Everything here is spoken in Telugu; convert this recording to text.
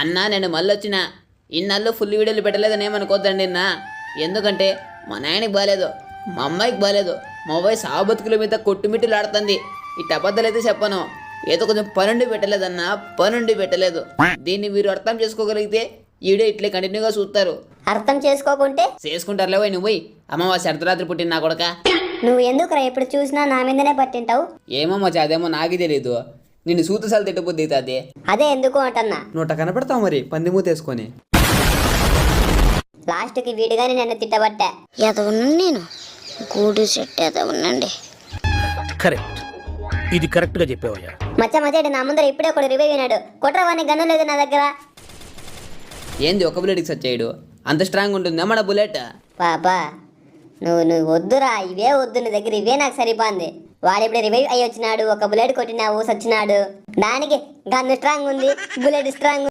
అన్నా నేను మళ్ళీ వచ్చిన ఇన్నాళ్ళు ఫుల్ వీడియోలు పెట్టలేదని ఏమనుకోద్దండి అన్నా. ఎందుకంటే మా నాయనకి బాగాలేదు, మా అమ్మాయికి బాగాలేదు, మా అబ్బాయి సాబతుకుల మీద కొట్టుమిట్టులు ఆడుతుంది. ఈ అబద్ధాలు అయితే చెప్పను, ఏదో కొంచెం పనుండి పెట్టలేదన్నా, పనుండి పెట్టలేదు. దీన్ని మీరు అర్థం చేసుకోగలిగితే ఈడే ఇట్లే కంటిన్యూగా చూస్తారు. అర్థం చేసుకోకుంటే చేసుకుంటారులే పోయి నువ్వు పోయి. అమ్మవాసి అర్ధరాత్రి పుట్టిన నా కొడక. నువ్వు ఎందుకురా ఎప్పుడు చూసినా నా మీదనే పట్టింటావు? ఏమో మచ్చా, అదేమో నాకు తెలీదు. నిన్ను సూతసాలు తిట్టబుద్ది అవుతుంది. అదే ఎందుకు అంటన్నా. నోట కనపడతావు మరి పందిమూతేసుకొని. లాస్ట్కి వీడిగానే నన్ను తిట్టబట్టా. ఎదవను నేను గూడు సెట్ ఎదవనండి. కరెక్ట్, ఇది కరెక్ట్గా చెప్పావయ్యా. మచ్చ నా ముందర ఇప్పుడే ఒకడు రివైవ్ అయినాడు. కొట్రవాన్ని గన్ను లేదు నా దగ్గర. ఏంది ఒక బుల్లెట్కి సెట్ చేయడు? అంత స్ట్రాంగ్ ఉంటుందా మన బుల్లెట్? పాపా నువ్వు వద్దురా, ఇవే వద్దు, నీ దగ్గర ఇవే నాకు సరిపోంది. వాడు ఇప్పుడు రివైవ్ అయ్యి వచ్చినాడు, ఒక బుల్లెట్ కొట్టినావు సచ్చినాడు. దానికి గన్ను స్ట్రాంగ్ ఉంది, బుల్లెట్ స్ట్రాంగ్